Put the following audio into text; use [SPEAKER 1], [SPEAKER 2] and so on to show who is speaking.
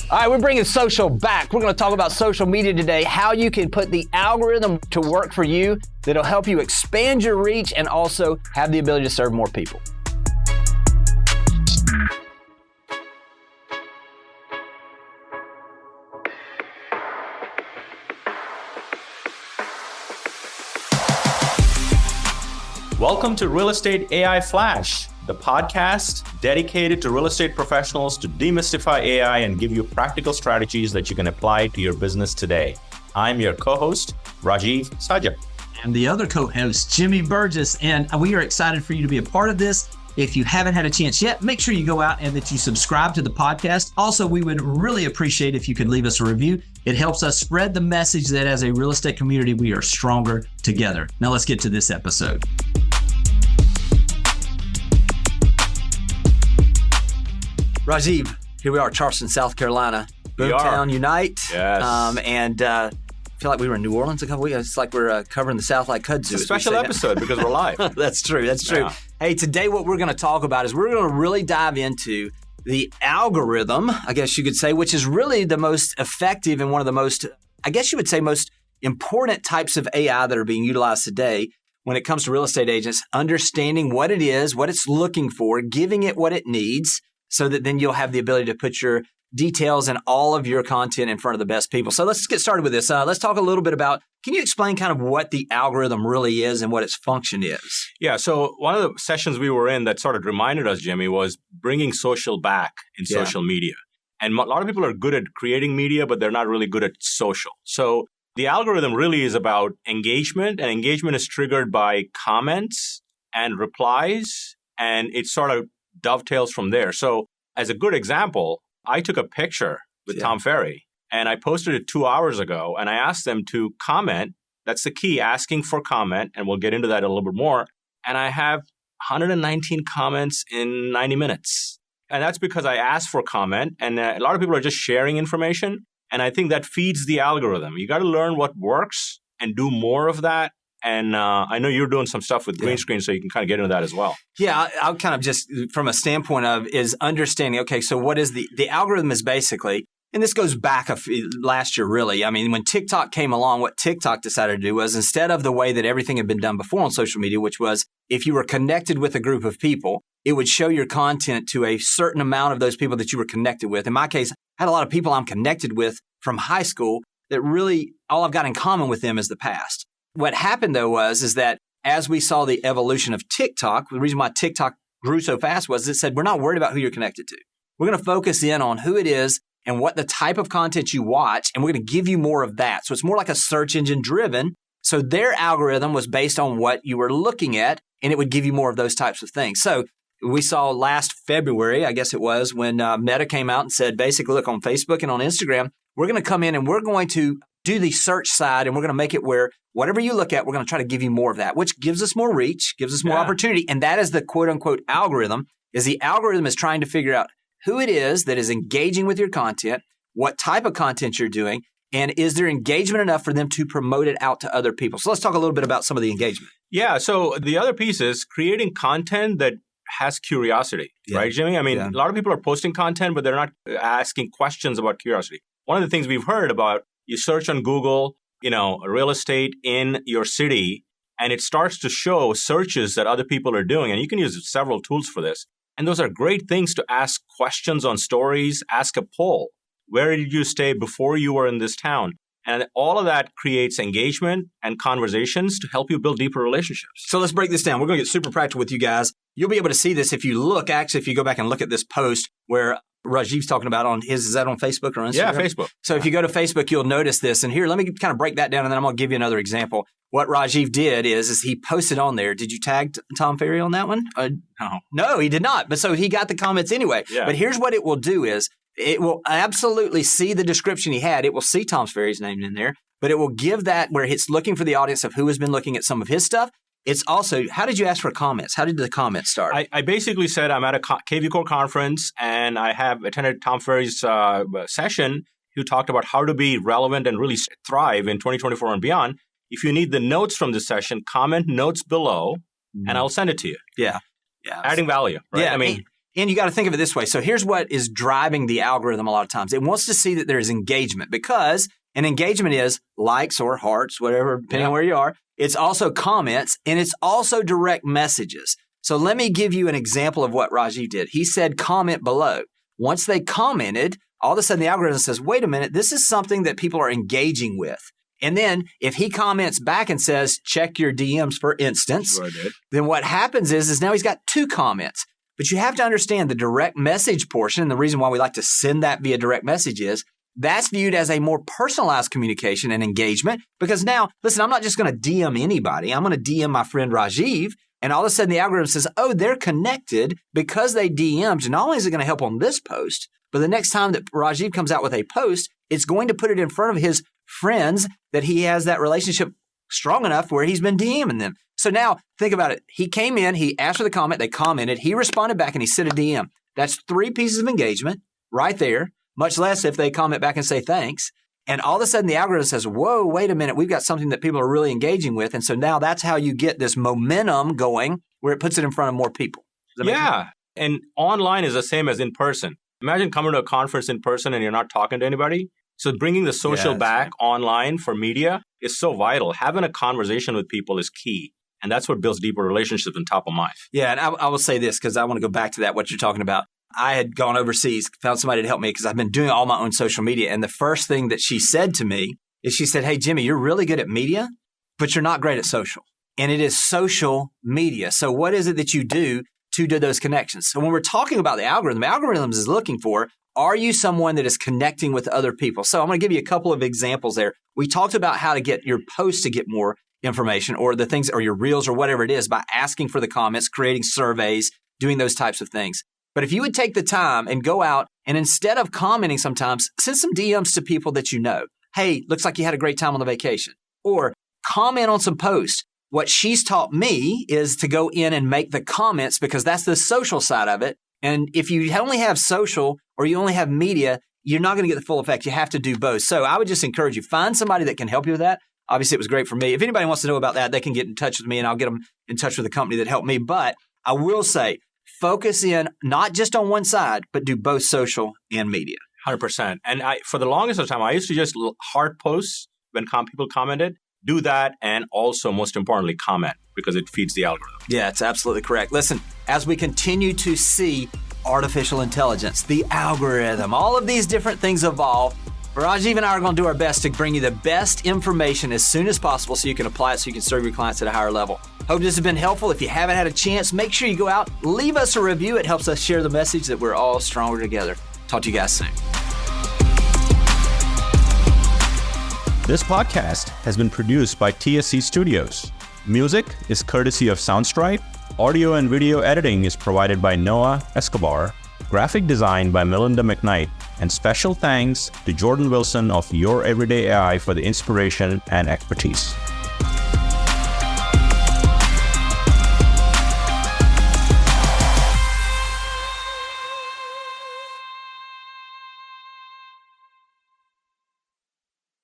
[SPEAKER 1] All right, we're bringing social back. We're going to talk about social media today, how you can put the algorithm to work for you that'll help you expand your reach and also have the ability to serve more people.
[SPEAKER 2] Welcome to Real Estate AI Flash, the podcast dedicated to real estate professionals to demystify AI and give you practical strategies that you can apply to your business today. I'm your co-host, Rajeev Sajak.
[SPEAKER 3] And the other co-host, Jimmy Burgess, and we are excited for you to be a part of this. If you haven't had a chance yet, make sure you go out and that you subscribe to the podcast. Also, we would really appreciate if you could leave us a review. It helps us spread the message that as a real estate community, we are stronger together. Now let's get to this episode.
[SPEAKER 1] Rajeev, here we are, Charleston, South Carolina. Boomtown Unite.
[SPEAKER 2] Yes.
[SPEAKER 1] I feel like we were in New Orleans a couple weeks ago. It's like we're covering the South like kudzu.
[SPEAKER 2] It's a special episode because we're live.
[SPEAKER 1] That's true.
[SPEAKER 2] Yeah.
[SPEAKER 1] Hey, today what we're going to talk about is we're going to really dive into the algorithm, I guess you could say, which is really the most effective and one of the most, I guess you would say, most important types of AI that are being utilized today when it comes to real estate agents, understanding what it is, what it's looking for, giving it what it needs, so that then you'll have the ability to put your details and all of your content in front of the best people. So let's get started with this. Let's talk a little bit about, can you explain kind of what the algorithm really is and what its function is?
[SPEAKER 2] Yeah, so one of the sessions we were in that sort of reminded us, Jimmy, was bringing social back in social media. And a lot of people are good at creating media, but they're not really good at social. So the algorithm really is about engagement, and engagement is triggered by comments and replies, and it sort of dovetails from there. So as a good example, I took a picture with Tom Ferry and I posted it 2 hours ago and I asked them to comment. That's the key, asking for comment. And we'll get into that a little bit more. And I have 119 comments in 90 minutes. And that's because I asked for comment, and a lot of people are just sharing information. And I think that feeds the algorithm. You got to learn what works and do more of that. And I know you're doing some stuff with green screen, so you can kind of get into that as well.
[SPEAKER 1] Yeah, I'll kind of just, from a standpoint of, is understanding, okay, so what is the algorithm is basically, and this goes back last year, really. I mean, when TikTok came along, what TikTok decided to do was, instead of the way that everything had been done before on social media, which was if you were connected with a group of people, it would show your content to a certain amount of those people that you were connected with. In my case, I had a lot of people I'm connected with from high school that really, all I've got in common with them is the past. What happened, though, is that as we saw the evolution of TikTok, the reason why TikTok grew so fast was it said, we're not worried about who you're connected to. We're going to focus in on who it is and what the type of content you watch, and we're going to give you more of that. So it's more like a search engine driven. So their algorithm was based on what you were looking at, and it would give you more of those types of things. So we saw last February, I guess it was, when Meta came out and said, basically, look, on Facebook and on Instagram, we're going to come in and we're going to do the search side, and we're going to make it where whatever you look at, we're going to try to give you more of that, which gives us more reach, gives us more opportunity. And that is the quote unquote algorithm, is the algorithm is trying to figure out who it is that is engaging with your content, what type of content you're doing, and is there engagement enough for them to promote it out to other people? So let's talk a little bit about some of the engagement.
[SPEAKER 2] Yeah. So the other piece is creating content that has curiosity, right, Jimmy? I mean, a lot of people are posting content, but they're not asking questions about curiosity. One of the things we've heard about, you search on Google, real estate in your city, and it starts to show searches that other people are doing. And you can use several tools for this. And those are great things to ask questions on stories, ask a poll. Where did you stay before you were in this town? And all of that creates engagement and conversations to help you build deeper relationships.
[SPEAKER 1] So let's break this down. We're going to get super practical with you guys. You'll be able to see this if you look, actually, if you go back and look at this post where Rajeev's talking about on his, is that on Facebook or Instagram?
[SPEAKER 2] Yeah, Facebook.
[SPEAKER 1] So if you go to Facebook, you'll notice this. And here, let me kind of break that down, and then I'm going to give you another example. What Rajeev did is he posted on there. Did you tag Tom Ferry on that one?
[SPEAKER 2] No.
[SPEAKER 1] No, he did not. But so he got the comments anyway.
[SPEAKER 2] Yeah.
[SPEAKER 1] But here's what it will do is it will absolutely see the description he had. It will see Tom Ferry's name in there, but it will give that where it's looking for the audience of who has been looking at some of his stuff. It's also, how did you ask for comments? How did the comments start?
[SPEAKER 2] I basically said I'm at a KV Core conference and I have attended Tom Ferry's session who talked about how to be relevant and really thrive in 2024 and beyond. If you need the notes from this session, comment notes below and I'll send it to you.
[SPEAKER 1] Yeah.
[SPEAKER 2] Adding value, right?
[SPEAKER 1] Yeah,
[SPEAKER 2] I mean,
[SPEAKER 1] And you got to think of it this way. So here's what is driving the algorithm a lot of times. It wants to see that there's engagement, because an engagement is likes or hearts, whatever, depending on where you are. It's also comments, and it's also direct messages. So let me give you an example of what Rajeev did. He said, comment below. Once they commented, all of a sudden the algorithm says, wait a minute, this is something that people are engaging with. And then if he comments back and says, check your DMs, for instance, then what happens is now he's got 2 comments. But you have to understand the direct message portion, and the reason why we like to send that via direct message is that's viewed as a more personalized communication and engagement, because now, listen, I'm not just going to DM anybody. I'm going to DM my friend Rajeev, and all of a sudden the algorithm says, oh, they're connected because they DM'd. And not only is it going to help on this post, but the next time that Rajeev comes out with a post, it's going to put it in front of his friends that he has that relationship strong enough where he's been DMing them. So now think about it. He came in, he asked for the comment, they commented, he responded back, and he sent a DM. That's 3 pieces of engagement right there, much less if they comment back and say thanks. And all of a sudden the algorithm says, whoa, wait a minute, we've got something that people are really engaging with. And so now that's how you get this momentum going, where it puts it in front of more people.
[SPEAKER 2] Yeah. And online is the same as in person. Imagine coming to a conference in person and you're not talking to anybody. So bringing the social back online for media is so vital. Having a conversation with people is key. And that's what builds deeper relationships and top of mind.
[SPEAKER 1] Yeah, and I will say this, because I want to go back to that, what you're talking about. I had gone overseas, found somebody to help me, because I've been doing all my own social media. And the first thing that she said to me is she said, hey, Jimmy, you're really good at media, but you're not great at social. And it is social media. So what is it that you do to do those connections? So when we're talking about the algorithms is looking for, are you someone that is connecting with other people? So I'm going to give you a couple of examples there. We talked about how to get your posts to get more information, or the things, or your reels, or whatever it is, by asking for the comments, creating surveys, doing those types of things. But if you would take the time and go out and, instead of commenting sometimes, send some DMs to people that you know. Hey, looks like you had a great time on the vacation. Or comment on some posts. What she's taught me is to go in and make the comments, because that's the social side of it. And if you only have social, or you only have media, you're not going to get the full effect. You have to do both. So I would just encourage you, find somebody that can help you with that. Obviously, it was great for me. If anybody wants to know about that, they can get in touch with me, and I'll get them in touch with the company that helped me. But I will say, focus in not just on one side, but do both social and media.
[SPEAKER 2] 100%. And for the longest of time, I used to just heart posts when people commented. Do that, and also, most importantly, comment, because it feeds the algorithm.
[SPEAKER 1] Yeah, it's absolutely correct. Listen, as we continue to see artificial intelligence, the algorithm, all of these different things evolve, Rajeev and I are going to do our best to bring you the best information as soon as possible so you can apply it, so you can serve your clients at a higher level. Hope this has been helpful. If you haven't had a chance, make sure you go out, leave us a review. It helps us share the message that we're all stronger together. Talk to you guys soon.
[SPEAKER 4] This podcast has been produced by TSC Studios. Music is courtesy of Soundstripe. Audio and video editing is provided by Noah Escobar. Graphic design by Melinda McKnight. And special thanks to Jordan Wilson of Your Everyday AI for the inspiration and expertise.